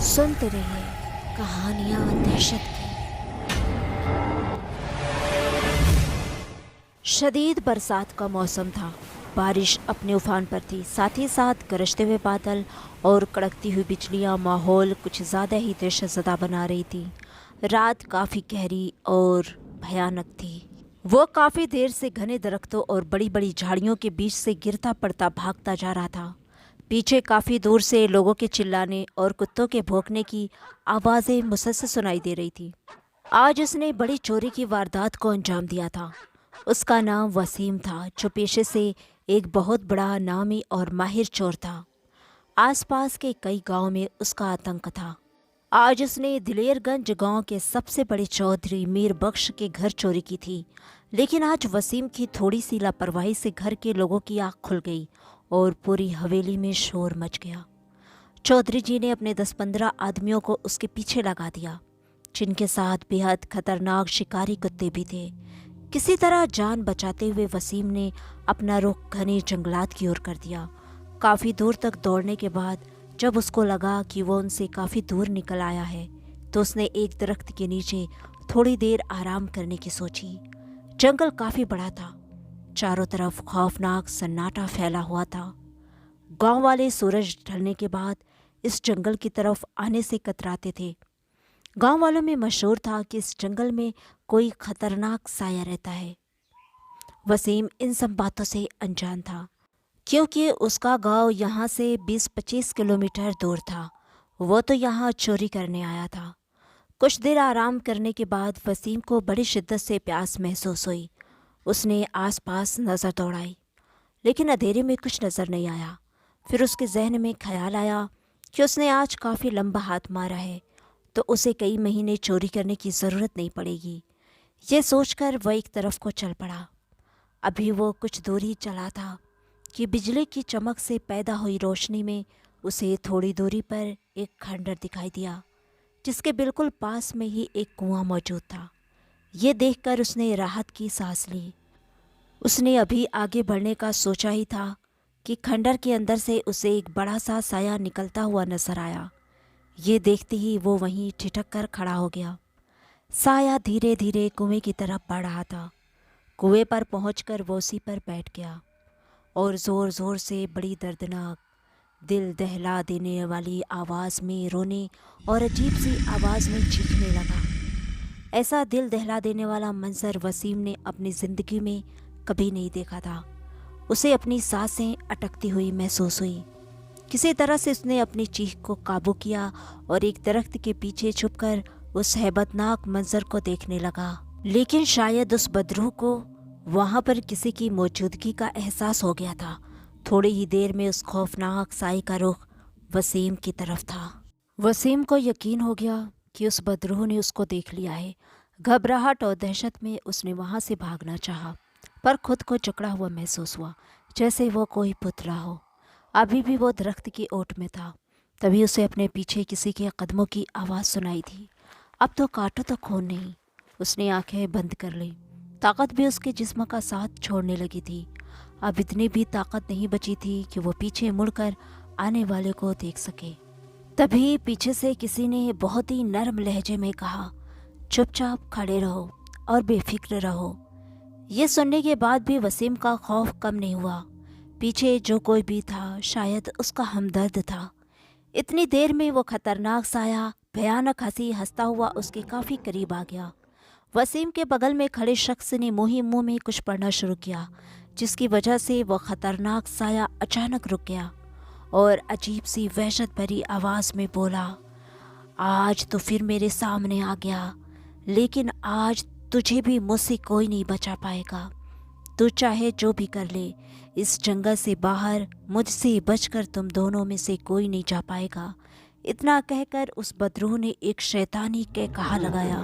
सुनते रहिए कहानियाँ दहशत की। शदीद बरसात का मौसम था। बारिश अपने उफान पर थी, साथ ही साथ गरजते हुए बादल और कड़कती हुई बिजलियाँ माहौल कुछ ज़्यादा ही दहशतज़दा बना रही थी। रात काफ़ी गहरी और भयानक थी। वो काफ़ी देर से घने दरख्तों और बड़ी बड़ी झाड़ियों के बीच से गिरता पड़ता भागता जा रहा था। पीछे काफ़ी दूर से लोगों के चिल्लाने और कुत्तों के भौंकने की आवाज़ें मुसलसल सुनाई दे रही थी। आज उसने बड़ी चोरी की वारदात को अंजाम दिया था। उसका नाम वसीम था, जो पेशे से एक बहुत बड़ा नामी और माहिर चोर था। आसपास के कई गांवों में उसका आतंक था। आज उसने दिलेरगंज गांव के सबसे बड़े चौधरी मीर बख्श के घर चोरी की थी। लेकिन आज वसीम की थोड़ी सी लापरवाही से घर के लोगों की आँख खुल गई और पूरी हवेली में शोर मच गया। चौधरी जी ने अपने 10-15 आदमियों को उसके पीछे लगा दिया, जिनके साथ बेहद खतरनाक शिकारी कुत्ते भी थे। किसी तरह जान बचाते हुए वसीम ने अपना रुख घने जंगलात की ओर कर दिया। काफ़ी दूर तक दौड़ने के बाद जब उसको लगा कि वो उनसे काफ़ी दूर निकल आया है, तो उसने एक दरख्त के नीचे थोड़ी देर आराम करने की सोची। जंगल काफ़ी बड़ा था, चारों तरफ खौफनाक सन्नाटा फैला हुआ था। गांव वाले सूरज ढलने के बाद इस जंगल की तरफ आने से कतराते थे। गांव वालों में मशहूर था कि इस जंगल में कोई खतरनाक साया रहता है। वसीम इन सब बातों से अनजान था, क्योंकि उसका गांव यहाँ से 20-25 किलोमीटर दूर था। वो तो यहाँ चोरी करने आया था। कुछ देर आराम करने के बाद वसीम को बड़ी शिद्दत से प्यास महसूस हुई। उसने आसपास नज़र दौड़ाई, लेकिन अंधेरे में कुछ नज़र नहीं आया। फिर उसके जहन में ख्याल आया कि उसने आज काफ़ी लंबा हाथ मारा है, तो उसे कई महीने चोरी करने की ज़रूरत नहीं पड़ेगी। ये सोचकर वह एक तरफ को चल पड़ा। अभी वो कुछ दूर ही चला था कि बिजली की चमक से पैदा हुई रोशनी में उसे थोड़ी दूरी पर एक खंडर दिखाई दिया, जिसके बिल्कुल पास में ही एक कुआं मौजूद था। ये देखकर उसने राहत की सांस ली। उसने अभी आगे बढ़ने का सोचा ही था कि खंडर के अंदर से उसे एक बड़ा सा साया निकलता हुआ नजर आया। ये देखते ही वो वहीं ठिठक कर खड़ा हो गया। साया धीरे धीरे कुएं की तरफ बढ़ रहा था। कुएं पर पहुंचकर वो उसी पर बैठ गया और ज़ोर ज़ोर से बड़ी दर्दनाक, दिल दहला देने वाली आवाज़ में रोने और अजीब सी आवाज़ में चीखने लगा। ऐसा दिल दहला देने वाला मंजर वसीम ने अपनी ज़िंदगी में कभी नहीं देखा था। उसे अपनी सांसें अटकती हुई महसूस हुई। किसी तरह से उसने अपनी चीख को काबू किया और एक दरख्त के पीछे छुपकर उस हैबतनाक मंजर को देखने लगा। लेकिन शायद उस बदरूह को वहां पर किसी की मौजूदगी का एहसास हो गया था। थोड़ी ही देर में उस खौफनाक साए का रुख वसीम की तरफ था। वसीम को यकीन हो गया कि उस बदरूह ने उसको देख लिया है। घबराहट और दहशत में उसने वहां से भागना चाहा, पर खुद को जकड़ा हुआ महसूस हुआ, जैसे वो कोई पुतला हो। अभी भी वो दरख्त की ओट में था। तभी उसे अपने पीछे किसी के कदमों की आवाज़ सुनाई थी। अब तो काटो तो खून नहीं। उसने आंखें बंद कर ली। ताकत भी उसके जिस्म का साथ छोड़ने लगी थी। अब इतनी भी ताकत नहीं बची थी कि वो पीछे मुड़कर आने वाले को देख सके। तभी पीछे से किसी ने बहुत ही नरम लहजे में कहा, चुपचाप खड़े रहो और बेफिक्र रहो। ये सुनने के बाद भी वसीम का खौफ कम नहीं हुआ। पीछे जो कोई भी था शायद उसका हमदर्द था। इतनी देर में वो खतरनाक साया भयानक हंसी हंसता हुआ उसके काफ़ी करीब आ गया। वसीम के बगल में खड़े शख्स ने मुंह ही मुंह में कुछ पढ़ना शुरू किया, जिसकी वजह से वह खतरनाक साया अचानक रुक गया और अजीब सी वहशत भरी आवाज़ में बोला, आज तो फिर मेरे सामने आ गया, लेकिन आज तुझे भी मुझसे कोई नहीं बचा पाएगा। तू चाहे जो भी कर ले, इस जंगल से बाहर मुझसे बचकर तुम दोनों में से कोई नहीं जा पाएगा। इतना कहकर उस बदरूह ने एक शैतानी के कहा लगाया।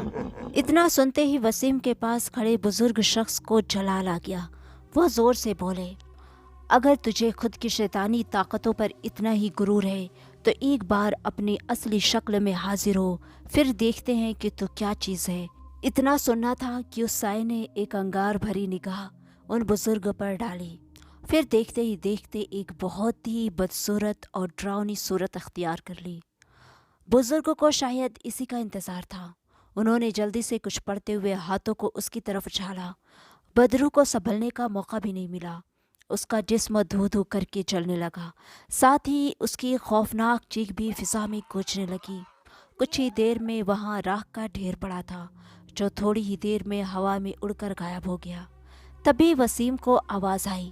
इतना सुनते ही वसीम के पास खड़े बुजुर्ग शख्स को जलाल आ गया। वह जोर से बोले, अगर तुझे खुद की शैतानी ताकतों पर इतना ही गुरूर है तो एक बार अपनी असली शक्ल में हाजिर हो, फिर देखते हैं कि तू क्या चीज़ है। इतना सुनना था कि उस साए ने एक अंगार भरी निगाह उन बुजुर्ग पर डाली। फिर देखते ही देखते एक बहुत ही बदसूरत और डरावनी सूरत अख्तियार कर ली। बुजुर्ग को शायद इसी का इंतज़ार था। उन्होंने जल्दी से कुछ पढ़ते हुए हाथों को उसकी तरफ उछाला। बदरू को संभलने का मौका भी नहीं मिला। उसका जिस्म धू धू करके जलने लगा, साथ ही उसकी खौफनाक चीख भी फिजा में गूंजने लगी। कुछ ही देर में वहाँ राख का ढेर पड़ा था, जो थोड़ी ही देर में हवा में उड़कर गायब हो गया। तभी वसीम को आवाज़ आई,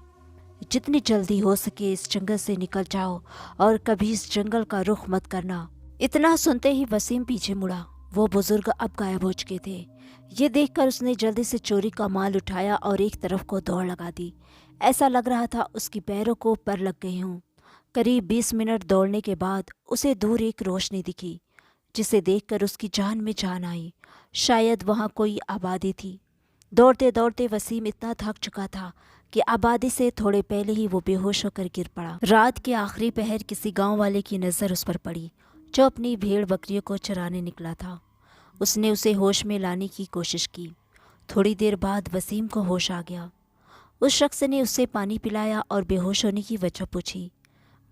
जितनी जल्दी हो सके इस जंगल से निकल जाओ और कभी इस जंगल का रुख मत करना। इतना सुनते ही वसीम पीछे मुड़ा। वो बुजुर्ग अब गायब हो चुके थे। ये देखकर उसने जल्दी से चोरी का माल उठाया और एक तरफ को दौड़ लगा दी। ऐसा लग रहा था उसकी पैरों को पर लग गए हों। करीब 20 मिनट दौड़ने के बाद उसे दूर एक रोशनी दिखी, जिसे देखकर उसकी जान में जान आई। शायद वहाँ कोई आबादी थी। दौड़ते दौड़ते वसीम इतना थक चुका था कि आबादी से थोड़े पहले ही वो बेहोश होकर गिर पड़ा। रात के आखिरी पहर किसी गांव वाले की नज़र उस पर पड़ी, जो अपनी भेड़ बकरियों को चराने निकला था। उसने उसे होश में लाने की कोशिश की। थोड़ी देर बाद वसीम को होश आ गया। उस शख्स ने उससे पानी पिलाया और बेहोश होने की वजह पूछी।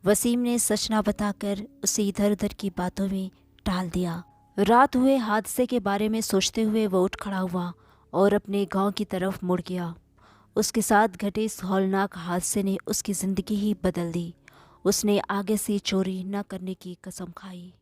वसीम ने सच ना बताकर उसे इधर उधर की बातों में टाल दिया। रात हुए हादसे के बारे में सोचते हुए वो उठ खड़ा हुआ और अपने गांव की तरफ मुड़ गया। उसके साथ घटे इस हौलनाक हादसे ने उसकी ज़िंदगी ही बदल दी। उसने आगे से चोरी न करने की कसम खाई।